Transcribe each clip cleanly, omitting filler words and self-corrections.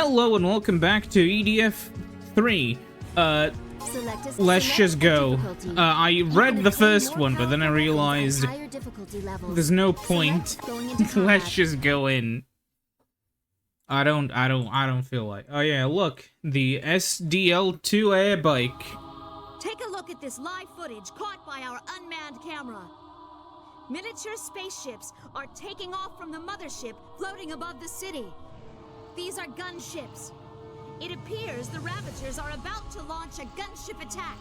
Hello and welcome back to EDF3. Let's just go. I read the first one, but then I realized there's no point. Let's just go in. I don't feel like. Oh yeah, look, the SDL2 air bike. Take a look at this live footage caught by our unmanned camera. Miniature spaceships are taking off from the mothership floating above the city. These are gunships. It appears the Ravagers are about to launch a gunship attack.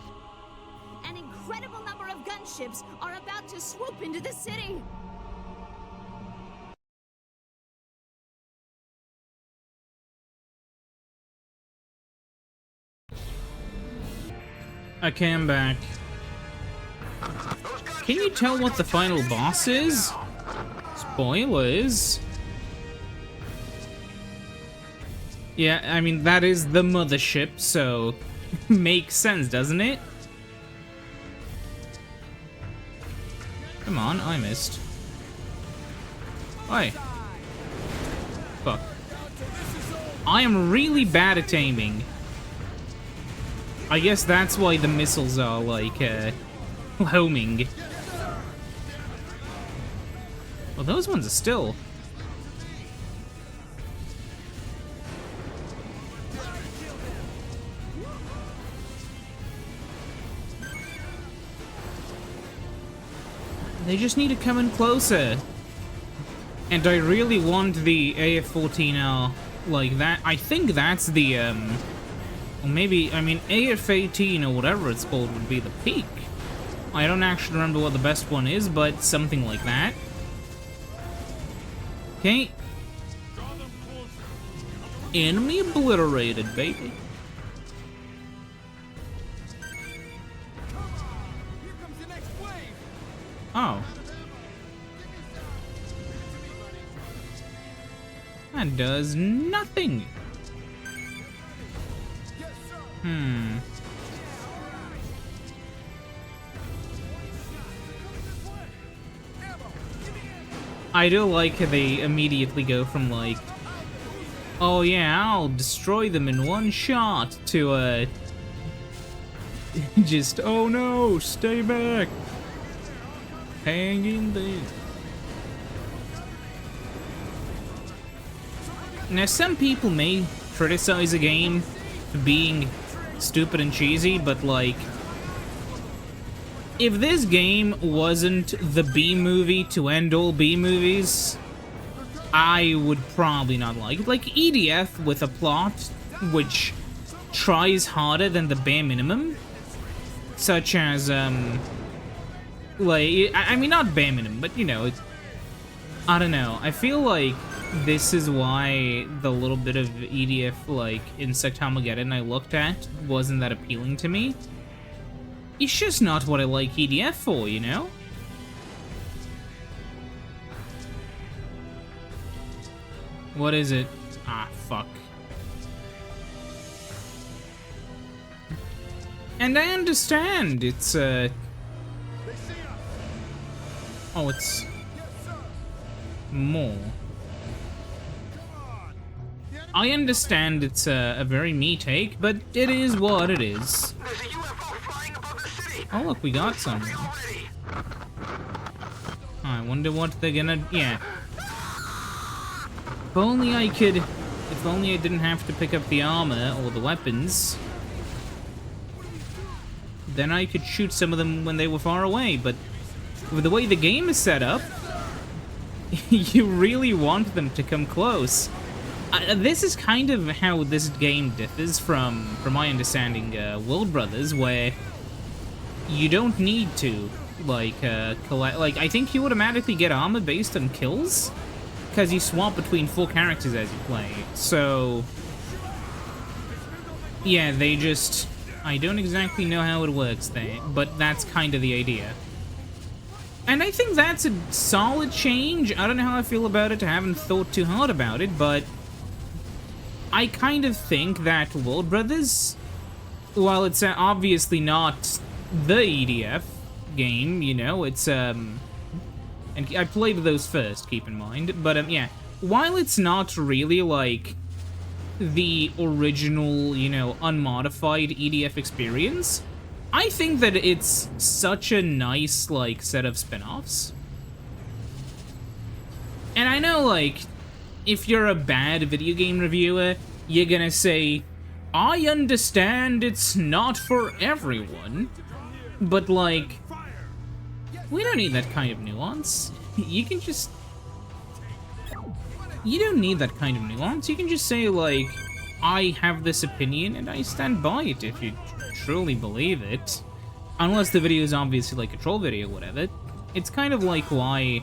An incredible number of gunships are about to swoop into the city. Okay, I'm back. Can you tell what the final boss is? Spoilers. Yeah, I mean, that is the mothership, so makes sense, doesn't it? Come on, I missed. Oi. Fuck. I am really bad at aiming. I guess that's why the missiles are, like, homing. Well, those ones are still... They just need to come in closer. And I really want the AF-14R like that. I think that's the, or maybe, I mean, AF-18 or whatever it's called would be the peak. I don't actually remember what the best one is, but something like that. Okay. Enemy obliterated, baby. Oh. That does nothing. I do like how they immediately go from like, oh yeah, I'll destroy them in one shot, to just, oh no, stay back. Hang in there. Now, some people may criticize a game for being stupid and cheesy, but like, if this game wasn't the B-movie to end all B-movies, I would probably not like it. Like EDF with a plot which tries harder than the bare minimum, such as, like, I mean, not bare minimum, but, you know, I don't know. I feel like this is why the little bit of EDF, like, Insect Armageddon I looked at wasn't that appealing to me. It's just not what I like EDF for, you know? What is it? Ah, fuck. And I understand, it's, oh, it's more. I understand it's a very me take, but it is what it is. Oh look, we got someone. Oh, I wonder what they're gonna... yeah. If only I could... if only I didn't have to pick up the armor or the weapons, then I could shoot some of them when they were far away, but with the way the game is set up, you really want them to come close. This is kind of how this game differs from my understanding, World Brothers, where you don't need to, like, collect... like, I think you automatically get armor based on kills, because you swap between 4 characters as you play, so... yeah, they just... I don't exactly know how it works there, but that's kind of the idea. And I think that's a solid change. I don't know how I feel about it. I haven't thought too hard about it, but I kind of think that World Brothers, while it's obviously not the EDF game, you know, it's, and I played those first, keep in mind, but, yeah, while it's not really, like, the original, you know, unmodified EDF experience, I think that it's such a nice, like, set of spin-offs. And I know, like, if you're a bad video game reviewer, you're gonna say, I understand it's not for everyone, but, like, we don't need that kind of nuance. You can just... You don't need that kind of nuance. You can just say, like, I have this opinion and I stand by it if you truly believe it. Unless the video is obviously like a troll video or whatever. It's kind of like why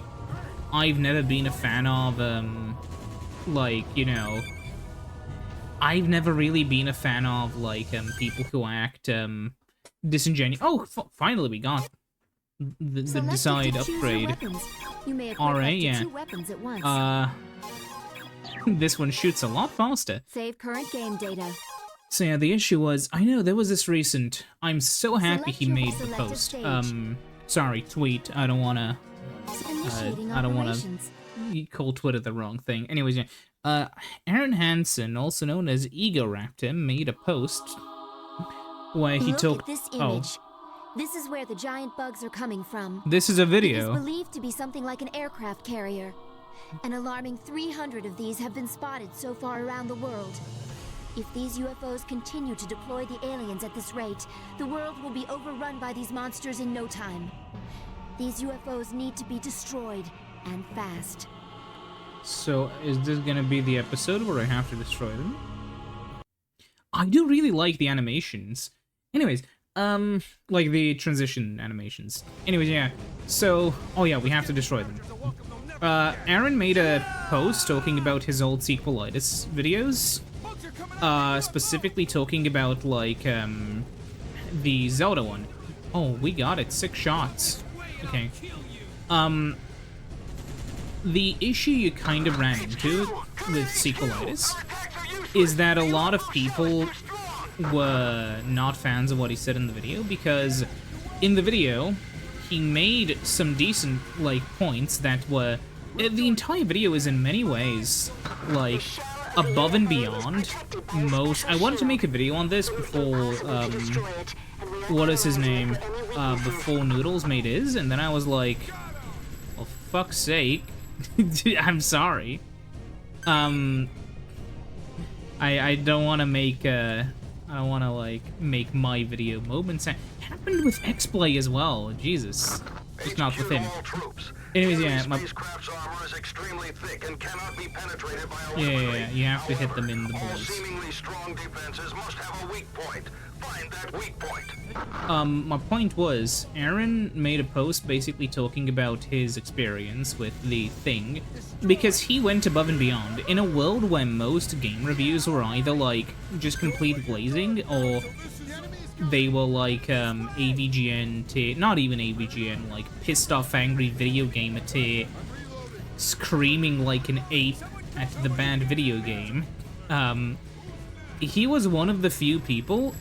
I've never been a fan of, like, you know... I've never really been a fan of, like, people who act, disingenuous. Oh, finally we got the decide upgrade. Alright, yeah. This one shoots a lot faster. Save current game data. So yeah, the issue was, I know there was this recent, I'm so happy he made the post. Sorry, tweet, I don't wanna call Twitter the wrong thing. Anyways, yeah. Aaron Hansen, also known as Ego Raptor, made a post where he talked... Look at this image. This is where the giant bugs are coming from. This is a video. It is believed to be something like an aircraft carrier. An alarming 300 of these have been spotted so far around the world. If these UFOs continue to deploy the aliens at this rate, the world will be overrun by these monsters in no time. These UFOs need to be destroyed, and fast. So, is this gonna be the episode where I have to destroy them? I do really like the animations. Anyways, like the transition animations. Anyways, yeah. So, oh yeah, we have to destroy them. Aaron made a post talking about his old sequelitis videos. Specifically talking about, like, the Zelda one. Oh, we got it. 6 shots. Okay. The issue you kind of ran into with sequelitis is that a lot of people were not fans of what he said in the video, because in the video, he made some decent, like, points that were... The entire video is in many ways, like, above and beyond most... I wanted to make a video on this before, what is his name? Before Noodles made his, and then I was like, well, fuck's sake. I'm sorry. I don't want to make, I don't want to, like, make my video moments. It happened with X-Play as well, Jesus. Just not with him. Anyways, yeah, yeah, you have to hit them in the balls. My point was, Aaron made a post basically talking about his experience with the thing, because he went above and beyond. In a world where most game reviews were either, like, just complete blazing, or they were like, AVGN tier, not even AVGN, like, pissed off angry video gamer tier, screaming like an ape at the bad video game. He was one of the few people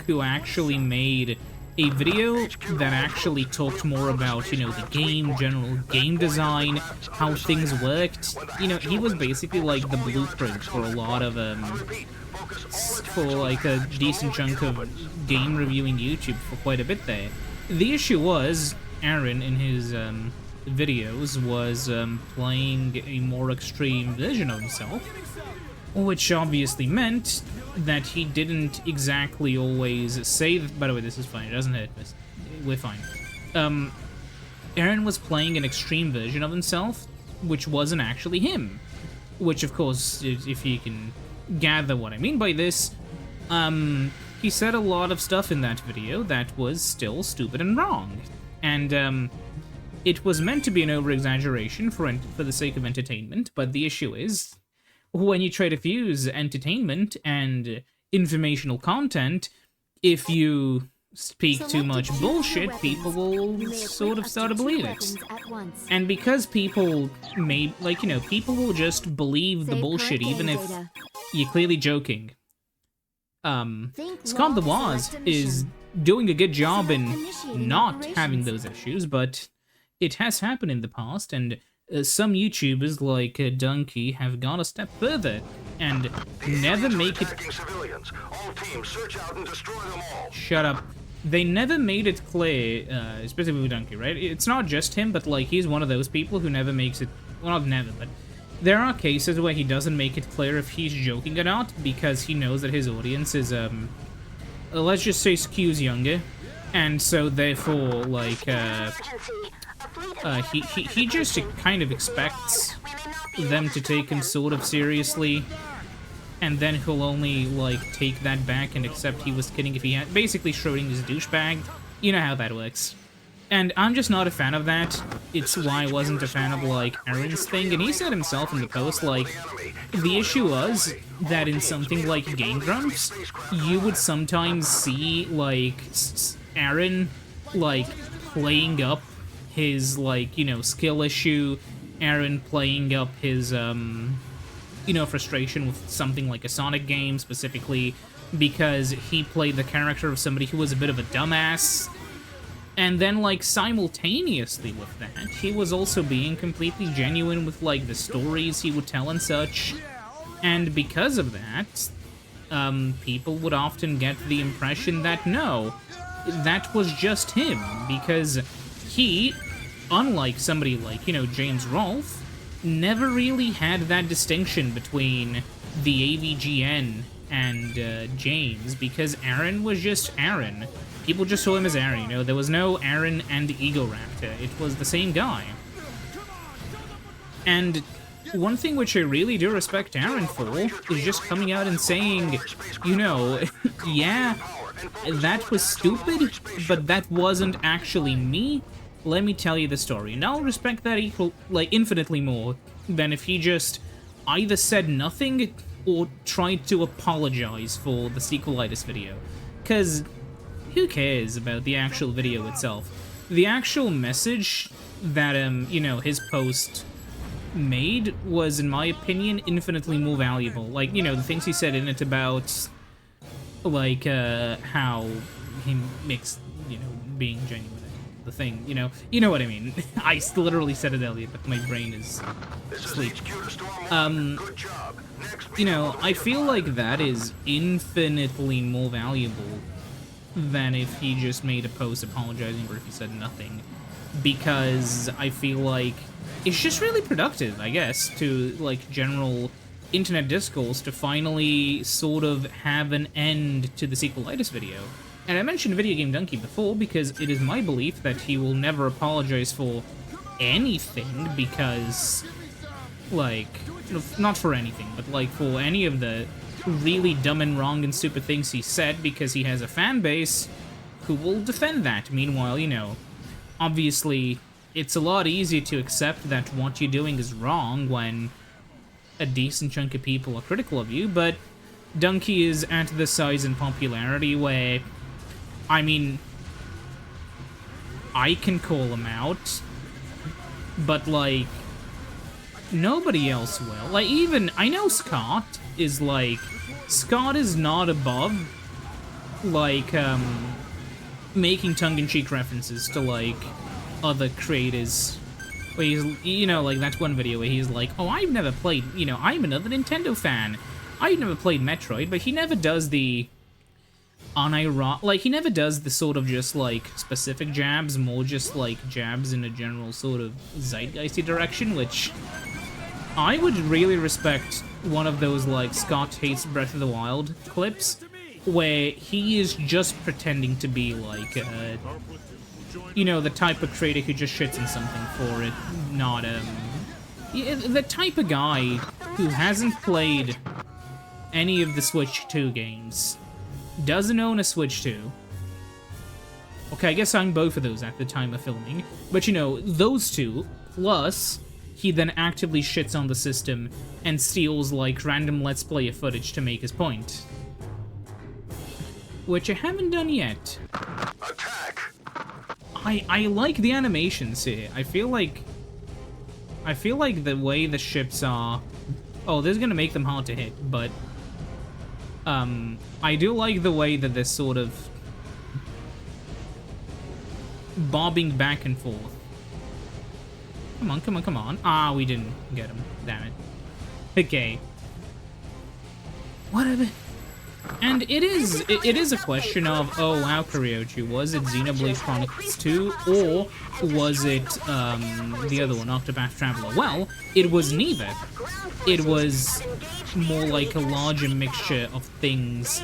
who actually made a video that actually talked more about, you know, the game, general game design, how things worked. You know, he was basically like the blueprint for a lot of, for like a decent chunk of game reviewing YouTube for quite a bit there. The issue was, Aaron, in his videos, was playing a more extreme version of himself, which obviously meant that he didn't exactly always say... By the way, this is fine, it doesn't hurt us. We're fine. Aaron was playing an extreme version of himself, which wasn't actually him. Which, of course, if you can gather what I mean by this, he said a lot of stuff in that video that was still stupid and wrong. And, it was meant to be an over-exaggeration for the sake of entertainment, but the issue is, when you try to fuse entertainment and informational content, if you speak too much bullshit, people will sort of start to believe it. And because people may, like, you know, people will just believe the bullshit even if you're clearly joking. Scott the Waz is doing a good job in not having those issues, but it has happened in the past, and some YouTubers like Donkey have gone a step further and never make it. Civilians. All teams, search out and destroy them all. Shut up. They never made it clear, especially with Donkey, right? It's not just him, but like he's one of those people who never makes it. Well, not never, but there are cases where he doesn't make it clear if he's joking or not because he knows that his audience is let's just say skews younger, and so therefore like he just kind of expects them to take him sort of seriously, and then he'll only like take that back and accept he was kidding if he had basically Schrodinger's douchebag. You know how that works. And I'm just not a fan of that. It's why I wasn't a fan of, like, Aaron's thing. And he said himself in the post, like, the issue was that in something like Game Grumps, you would sometimes see, like, Aaron, like, playing up his, like, you know, skill issue. Aaron playing up his, you know, frustration with something like a Sonic game, specifically because he played the character of somebody who was a bit of a dumbass. And then, like, simultaneously with that, he was also being completely genuine with, like, the stories he would tell and such. And because of that, people would often get the impression that, no, that was just him. Because he, unlike somebody like, you know, James Rolfe, never really had that distinction between the AVGN and James, because Aaron was just Aaron. People just saw him as Aaron, you know? There was no Aaron and Ego Raptor. It was the same guy. And one thing which I really do respect Aaron for is just coming out and saying, you know, yeah, that was stupid, but that wasn't actually me. Let me tell you the story. And I'll respect that infinitely more than if he just either said nothing or tried to apologize for the sequelitis video. Because who cares about the actual video itself? The actual message that, you know, his post made was, in my opinion, infinitely more valuable. Like, you know, the things he said in it about, like, how he makes, you know, being genuine the thing, you know what I mean. I literally said it earlier, but my brain is asleep. You know, I feel like that is infinitely more valuable than if he just made a post apologizing or if he said nothing, because I feel like it's just really productive, I guess, to, like, general internet discourse to finally sort of have an end to the sequelitis video. And I mentioned Video Game Donkey before because it is my belief that he will never apologize for anything because, like, not for anything, but, like, for any of the really dumb and wrong and stupid things he said, because he has a fan base who will defend that. Meanwhile, you know, obviously, it's a lot easier to accept that what you're doing is wrong when a decent chunk of people are critical of you, but Donkey is at the size and popularity where, I mean, I can call him out, but, like, nobody else will. Like, even, I know Scott is, like, Scott is not above, like, making tongue-in-cheek references to, like, other creators. Where he's, you know, like, that's one video where he's like, oh, I've never played, you know, I'm another Nintendo fan. I've never played Metroid, but he never does the like, he never does the sort of just, like, specific jabs, more just, like, jabs in a general sort of zeitgeisty direction, which I would really respect one of those, like, Scott Hates Breath of the Wild clips, where he is just pretending to be, like, you know, the type of creator who just shits in something for it, not, the type of guy who hasn't played any of the Switch 2 games, doesn't own a Switch 2. Okay, I guess I'm both of those at the time of filming, but, you know, those two, plus he then actively shits on the system and steals, like, random Let's Player footage to make his point. Which I haven't done yet. Attack. I like the animations here. I feel like the way the ships are... Oh, this is gonna make them hard to hit, but... I do like the way that they're sort of bobbing back and forth. Come on, come on, come on. Ah, we didn't get him. Damn it. Okay. Whatever. And it is a question of, oh wow, Karyoji, was it Xenoblade Chronicles 2, or was it the other one, Octopath Traveler? Well, it was neither. It was more like a larger mixture of things,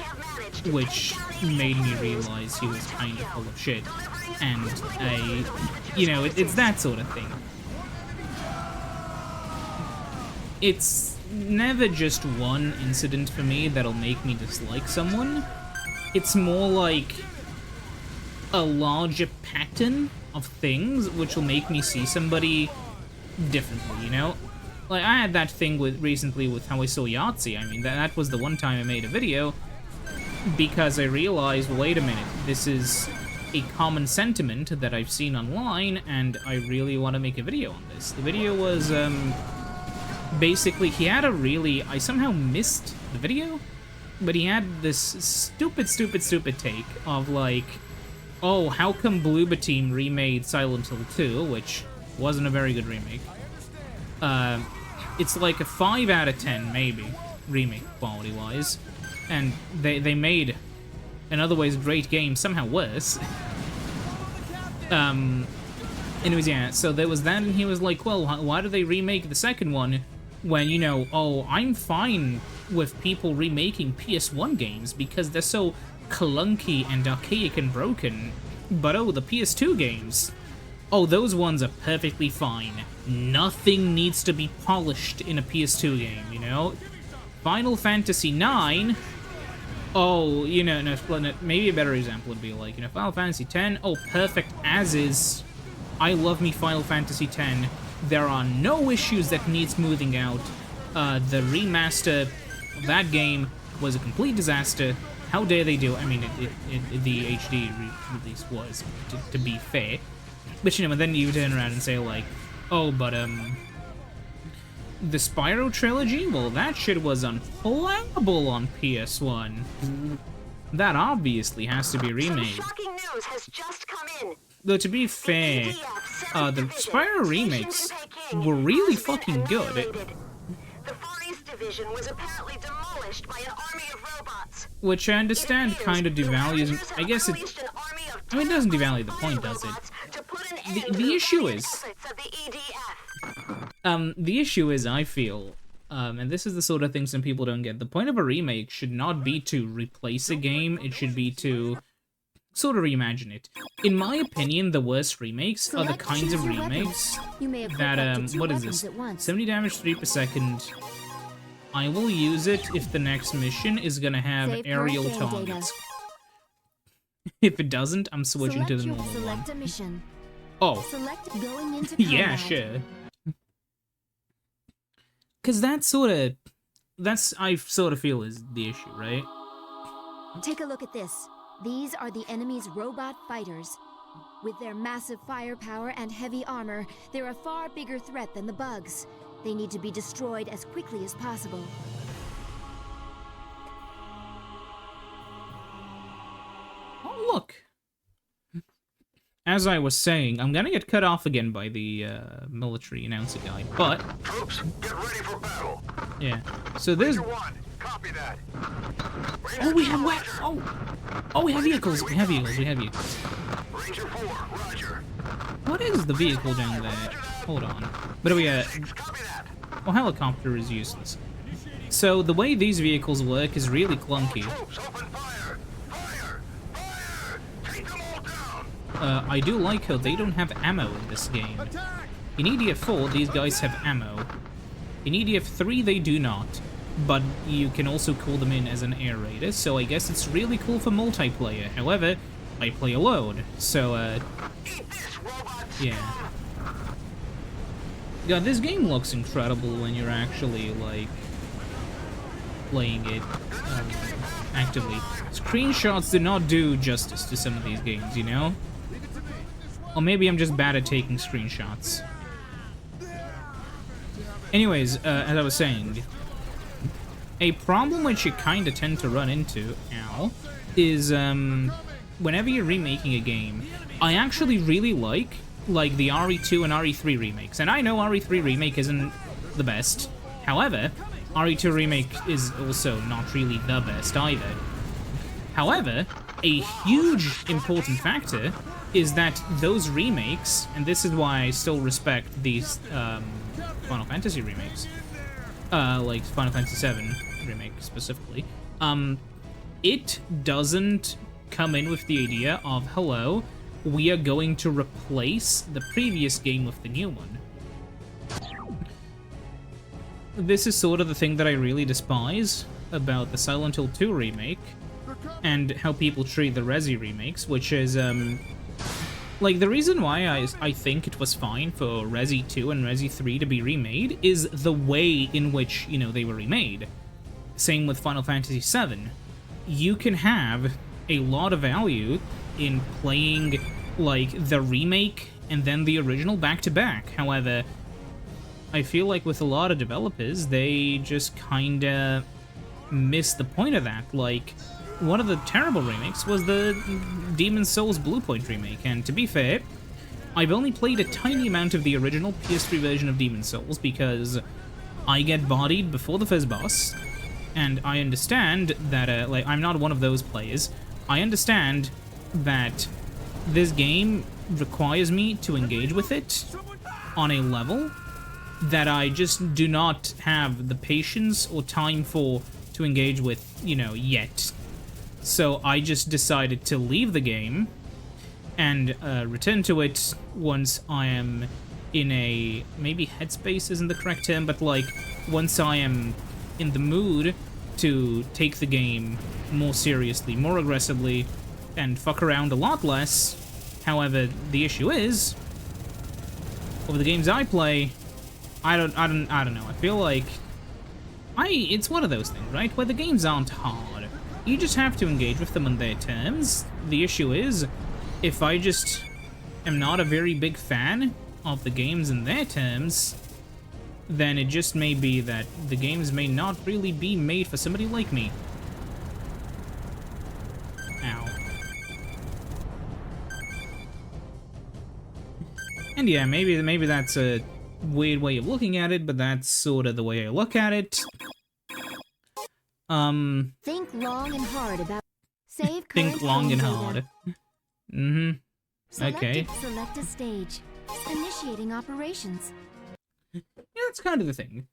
which made me realize he was kind of full of shit. And you know, it's that sort of thing. It's never just one incident for me that'll make me dislike someone. It's more like a larger pattern of things which will make me see somebody differently, you know? Like, I had that thing recently with how I saw Yahtzee. I mean, that was the one time I made a video, because I realized, wait a minute, this is a common sentiment that I've seen online, and I really want to make a video on this. The video was, basically, he had a really... I somehow missed the video, but he had this stupid take of, like, oh, how come Bloober Team remade Silent Hill 2, which wasn't a very good remake. It's like a 5 out of 10, maybe, remake quality-wise, and they made an otherwise great game somehow worse. Anyways, yeah, so there was that, and he was like, well, why do they remake the second one when, you know, oh, I'm fine with people remaking PS1 games because they're so clunky and archaic and broken, but oh, the PS2 games, oh, those ones are perfectly fine. Nothing needs to be polished in a PS2 game, you know? Final Fantasy IX, oh, you know, no, maybe a better example would be like, you know, Final Fantasy X, oh, perfect as is. I love me Final Fantasy X. There are no issues that need smoothing out. The remaster of that game was a complete disaster. How dare they do it? I mean, the HD release was, to be fair. But, you know, and then you turn around and say, like, oh, but, the Spyro trilogy? Well, that shit was unplayable on PS1. That obviously has to be remade. Shocking news has just come in. Though, to be fair, the Spyro remakes were really fucking good. The Far East Division was apparently demolished by an army of robots. Which I understand kind of devalues... I guess it... I mean, it doesn't devalue the point, does it? The issue is... the issue is, I feel... and this is the sort of thing some people don't get. The point of a remake should not be to replace a game, it should be to sort of reimagine it. In my opinion, the worst remakes are the kinds of remakes that, what is this? 70 damage, 3 per second. I will use it if the next mission is gonna have aerial targets. If it doesn't, I'm switching to the normal one. Oh. Yeah, sure. Because that's, I sort of feel is the issue, right? Take a look at this. These are the enemy's robot fighters. With their massive firepower and heavy armor, they're a far bigger threat than the bugs. They need to be destroyed as quickly as possible. Oh, look. As I was saying, I'm gonna get cut off again by the military announcer guy, but... Troops, get ready for battle. Yeah. So there's... Copy that. Oh, we have what? Oh, we have vehicles. We have vehicles. Ranger 4, Roger. What is the vehicle down there? Hold on. What are we at? Well, helicopter is useless. So the way these vehicles work is really clunky. Troops, open fire. Fire. Fire. Take them all down. I do like how they don't have ammo in this game. In EDF4, these guys have ammo. In EDF3, they do not. But you can also call them in as an air raider, so I guess it's really cool for multiplayer. However, I play alone, so, yeah. God, this game looks incredible when you're actually, like, playing it actively. Screenshots do not do justice to some of these games, you know? Or maybe I'm just bad at taking screenshots. Anyways, as I was saying, a problem which you kind of tend to run into, is, whenever you're remaking a game, I actually really like like the RE2 and RE3 remakes. And I know RE3 remake isn't the best. However, RE2 remake is also not really the best either. However, a huge important factor is that those remakes, and this is why I still respect these Final Fantasy remakes, like Final Fantasy VII remake specifically, it doesn't come in with the idea of, hello, we are going to replace the previous game with the new one. This is sort of the thing that I really despise about the Silent Hill 2 remake, and how people treat the Resi remakes, which is, like, the reason why I think it was fine for Resi 2 and Resi 3 to be remade is the way in which, you know, they were remade. Same with Final Fantasy VII. You can have a lot of value in playing, like, the remake and then the original back-to-back. However, I feel like with a lot of developers, they just kinda miss the point of that. Like, one of the terrible remakes was the Demon's Souls Bluepoint remake, and to be fair, I've only played a tiny amount of the original PS3 version of Demon's Souls because I get bodied before the first boss, and I understand that, like, I'm not one of those players. I understand that this game requires me to engage with it on a level that I just do not have the patience or time for to engage with, you know, yet. So I just decided to leave the game and return to it once I am in a, maybe headspace isn't the correct term, but like once I am in the mood to take the game more seriously, more aggressively, and fuck around a lot less. However, the issue is, over the games I play, I don't know. I feel like it's one of those things, right? Where the games aren't hard. You just have to engage with them on their terms. The issue is, if I just am not a very big fan of the games in their terms, then it just may be that the games may not really be made for somebody like me. Ow. And yeah, maybe that's a weird way of looking at it, but that's sort of the way I look at it. Think long and hard about save. Think long and hard. Okay. Select a stage. Initiating operations. Yeah, that's kind of the thing.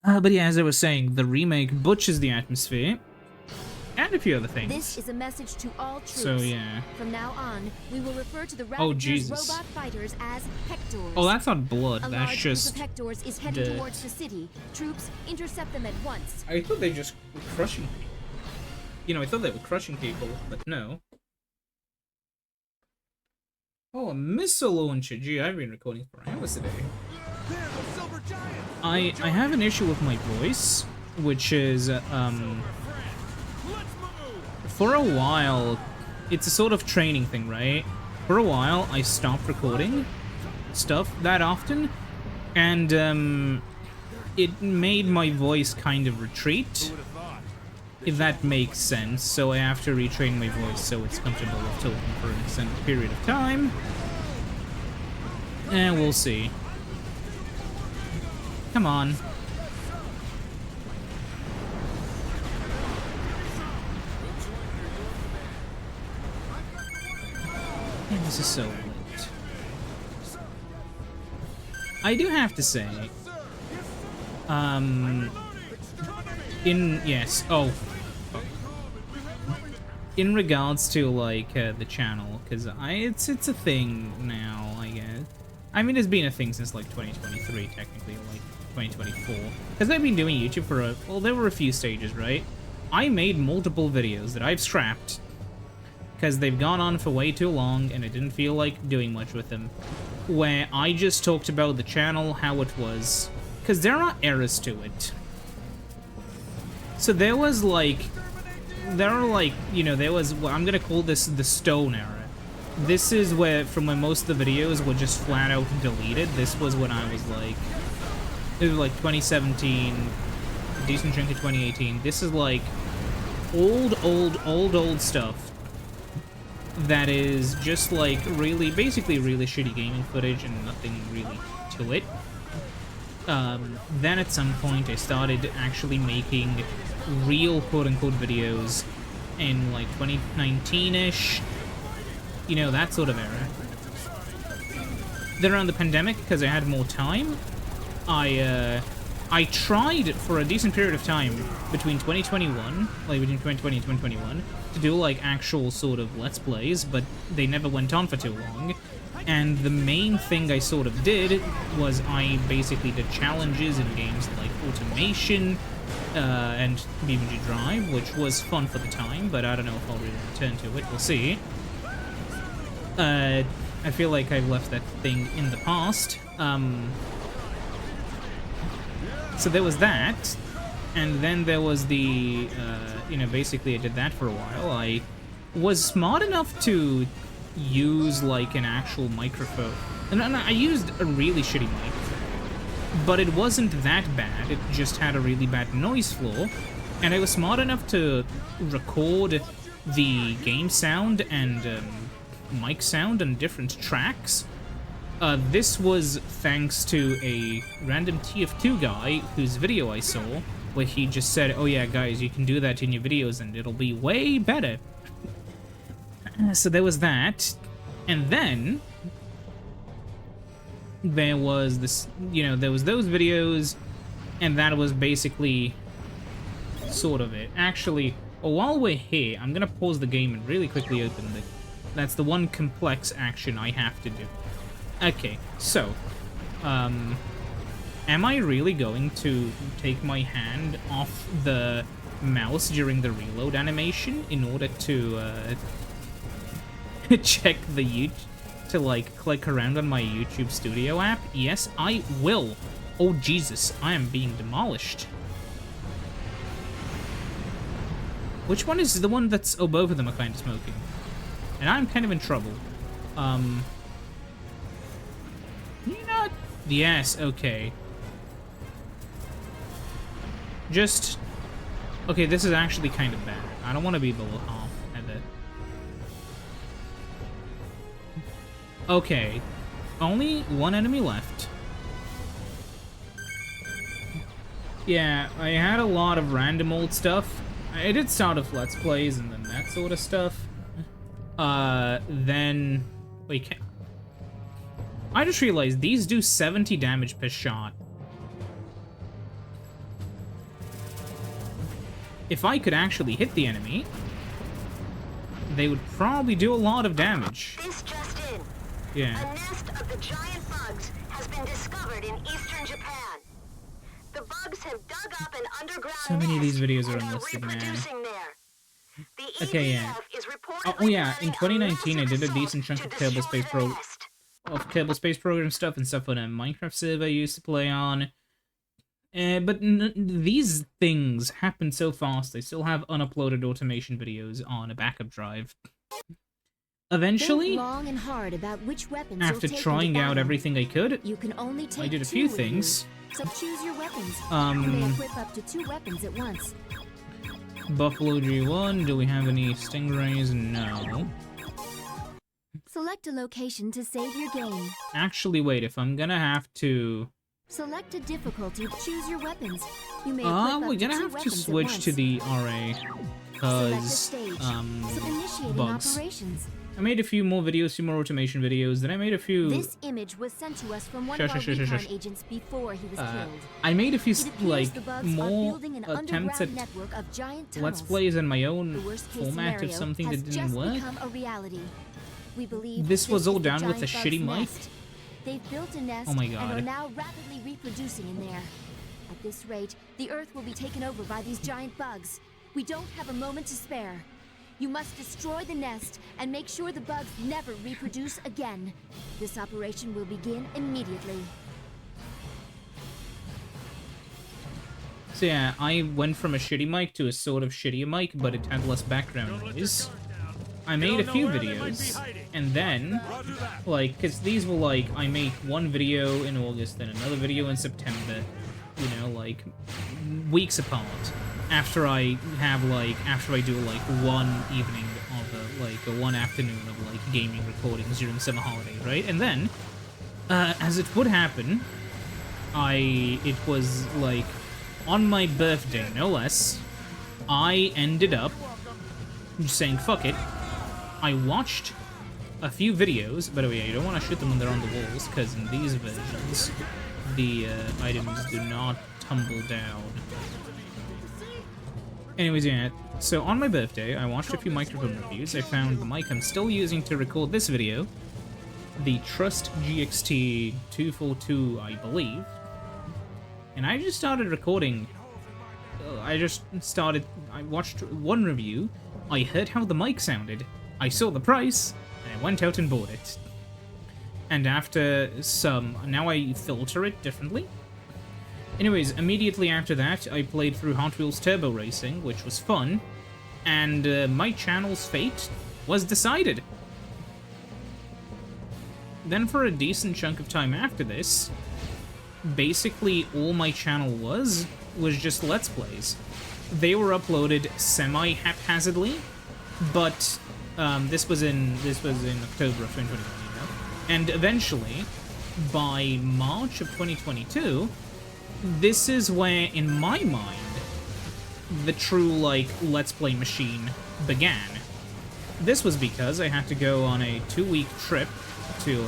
But yeah, as I was saying, the remake butchers the atmosphere, and a few other things. This is a message to all troops. So yeah. From now on, we will refer to the Jesus. robot fighters as Hectors. Oh, that's not blood. A That's large just group of Hectors is heading dirt. towards the city. Troops, intercept them at once. I thought they just were crushing people. You know, I thought they were crushing people, but no. Oh, a missile launcher. Gee, I've been recording for hours today. I have an issue with my voice, which is, for a while, it's a sort of training thing, right? For a while, I stopped recording stuff that often, and, it made my voice kind of retreat, if that makes sense. So I have to retrain my voice so it's comfortable with talking for an extended period of time. And we'll see. Come on. Man, this is so late. I do have to say, in regards to, like, the channel, because it's a thing now, I guess. I mean, it's been a thing since, like, 2023, technically, like, 2024. Because I've been doing YouTube for well, there were a few stages, right? I made multiple videos that I've scrapped, because they've gone on for way too long, and I didn't feel like doing much with them, where I just talked about the channel, how it was, because there are errors to it. So there was, like, you know, there was, well, I'm gonna call this the stone era. This is where, from when most of the videos were just flat out deleted. This was when I was like, it was like 2017, a decent chunk of 2018. This is like old stuff that is just like basically really shitty gaming footage and nothing really to it. Then at some point I started actually making real quote-unquote videos in like 2019-ish, you know, that sort of era. Then around the pandemic, because I had more time, I tried for a decent period of time between 2021, like between 2020 and 2021, to do like actual sort of Let's Plays, but they never went on for too long. And the main thing I sort of did was I basically did challenges in games like Automation and BeamNG Drive, which was fun for the time, but I don't know if I'll really return to it. We'll see. I feel like I've left that thing in the past. So there was that, and then there was the, you know, basically I did that for a while. I was smart enough to use, like, an actual microphone. And I used a really shitty mic, but it wasn't that bad. It just had a really bad noise floor, and I was smart enough to record the game sound and mic sound on different tracks. This was thanks to a random TF2 guy whose video I saw, where he just said, oh yeah, guys, you can do that in your videos and it'll be way better. So there was that, and then there was this, you know, there was those videos, and that was basically sort of it. Actually, while we're here, I'm gonna pause the game and really quickly open the... That's the one complex action I have to do. Okay, so, am I really going to take my hand off the mouse during the reload animation in order to, check the to, like, click around on my YouTube Studio app? Yes, I will. Oh, Jesus, I am being demolished. Which one is the one that's... Oh, both of them are kind of smoking. And I'm kind of in trouble. Not... Yes, okay. Just... Okay, this is actually kind of bad. I don't want to be below half at it. Okay. Only one enemy left. Yeah, I had a lot of random old stuff. I did start off Let's Plays and then that sort of stuff. Then... Wait, I just realized these do 70 damage per shot. If I could actually hit the enemy, they would probably do a lot of damage. This just in. Yeah. A nest of the giant bugs has been discovered in eastern Japan. The bugs have dug up an underground So many of these nest videos are and unlisted, man. reproducing there. The Okay, yeah. EDF is reportedly Oh yeah, in planning a 2019 I massive did a assault decent chunk to of Kerbal destroy Space the nest. Kerbal Space Program stuff and stuff on a Minecraft server I used to play on. But these things happen so fast, I still have unuploaded automation videos on a backup drive. Eventually, Think long and hard about which weapons after you'll take trying into out battle. everything I could, You can only take I did a 2 few with things. You, so choose your weapons. You may equip up to 2 weapons at once. Buffalo G1, do we have any stingrays? No. Select a location to save your game. Actually, wait, if I'm gonna have to... Select a difficulty. Choose your weapons. You may equip up we're gonna to 2 have to weapons at switch once. to the RA, Select a because, stage. So initiating bugs. operations. I made a few more videos, few more automation videos, then I made a few... This image was sent to us from one Shush, of our shush, shush, recon shush. agents before he was killed. I made a few, It appears like, the bugs are more building an attempts at underground network of giant tunnels. Let's Plays in my The own worst-case format of scenario something has that didn't just work. become a reality. We believe This was all is the done with a giant shitty bug's mic? nest. They've built a nest Oh my and are God. now rapidly reproducing in there. At this rate, the Earth will be taken over by these giant bugs. We don't have a moment to spare. You must destroy the nest and make sure the bugs never reproduce again. This operation will begin immediately. So yeah, I went from a shitty mic to a sort of shittier mic, but it had less background noise. I made a few videos, and then, like, cause these were like, I make one video in August, then another video in September, you know, like, weeks apart. After I do like one evening of like one afternoon of like gaming recordings during summer holidays, right? And then, as it would happen, it was like on my birthday, no less, I ended up just saying fuck it. I watched a few videos. By the way, you don't want to shoot them when they're on the walls, because in these versions, the items do not tumble down. Anyways, yeah, so on my birthday, I watched a few microphone reviews. I found the mic I'm still using to record this video, the Trust GXT 242, I believe. And I just started recording. I watched one review, I heard how the mic sounded, I saw the price, and I went out and bought it. And after now I filter it differently. Anyways, immediately after that, I played through Hot Wheels Turbo Racing, which was fun, and my channel's fate was decided. Then for a decent chunk of time after this, basically all my channel was just Let's Plays. They were uploaded semi-haphazardly, but this was in October of 2021, you know? And eventually, by March of 2022, this is where, in my mind, the true, like, Let's Play machine began. This was because I had to go on a 2-week trip to,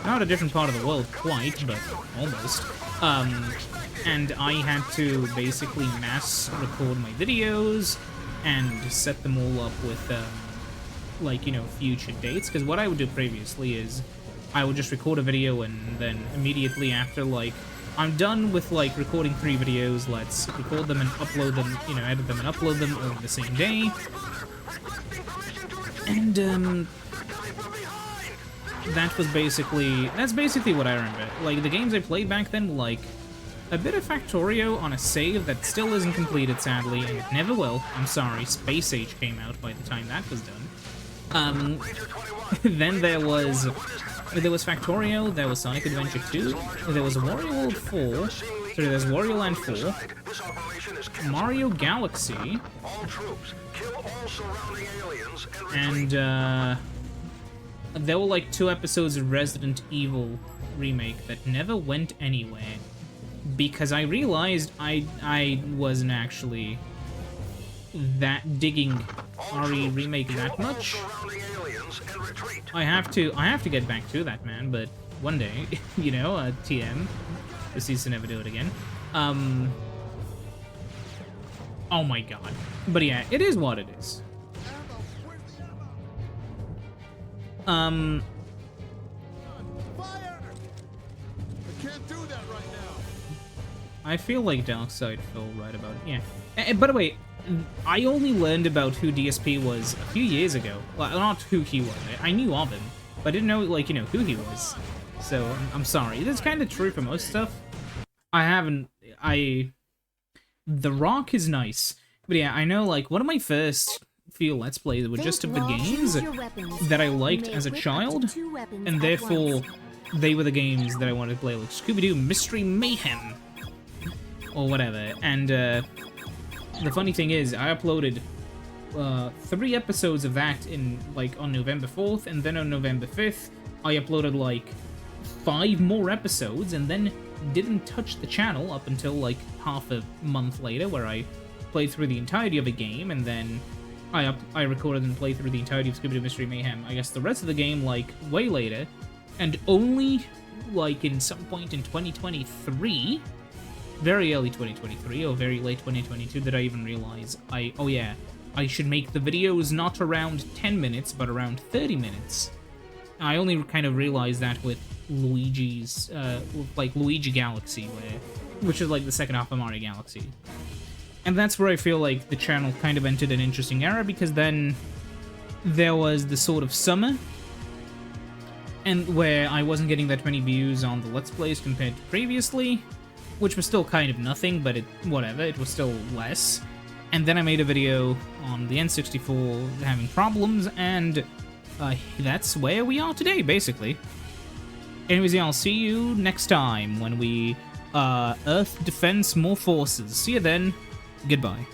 not a different part of the world quite, but almost. And I had to basically mass record my videos and set them all up with, like, you know, future dates. Because what I would do previously is I would just record a video and then immediately after, like, I'm done with, like, recording 3 videos, let's record them and upload them, you know, edit them and upload them all the same day. And, that's basically what I remember. Like, the games I played back then were, like, a bit of Factorio on a save that still isn't completed, sadly, and it never will. I'm sorry, Space Age came out by the time that was done. Then there was Factorio, there was Sonic Adventure 2, there was Wario World 4, so there's Wario Land 4, Mario Galaxy, and there were like 2 episodes of Resident Evil Remake that never went anywhere, because I realized I wasn't actually that digging RE Remake that much. I have to get back to that, man, but one day, you know, TM, this needs to never do it again. Oh my god. But yeah, it is what it is. Fire! I can't do that right now. I feel like Darkside fell right about it. Yeah. By the way, I only learned about who DSP was a few years ago. Well, not who he was. I knew of him, but I didn't know, like, you know, who he was. So, I'm sorry. That's kind of true for most stuff. The Rock is nice. But yeah, I know, like, one of my first few Let's Plays were just of the games that I liked as a child, and therefore, they were the games that I wanted to play, like Scooby-Doo Mystery Mayhem, or whatever. And, the funny thing is, I uploaded 3 episodes of that on November 4th, and then on November 5th, I uploaded like 5 more episodes, and then didn't touch the channel up until like half a month later, where I played through the entirety of a game, and then I recorded and played through the entirety of Scooby-Doo Mystery Mayhem. I guess the rest of the game like way later, and only like in some point in 2023. Very early 2023 or very late 2022 did I even realize I should make the videos not around 10 minutes but around 30 minutes. I only kind of realized that with Luigi's Luigi Galaxy, which is like the second half of Mario Galaxy. And that's where I feel like the channel kind of entered an interesting era, because then there was the sort of summer and where I wasn't getting that many views on the Let's Plays compared to previously, which was still kind of nothing, but whatever, it was still less. And then I made a video on the N64 having problems, and that's where we are today, basically. Anyways, yeah, I'll see you next time when we Earth defend more forces. See you then. Goodbye.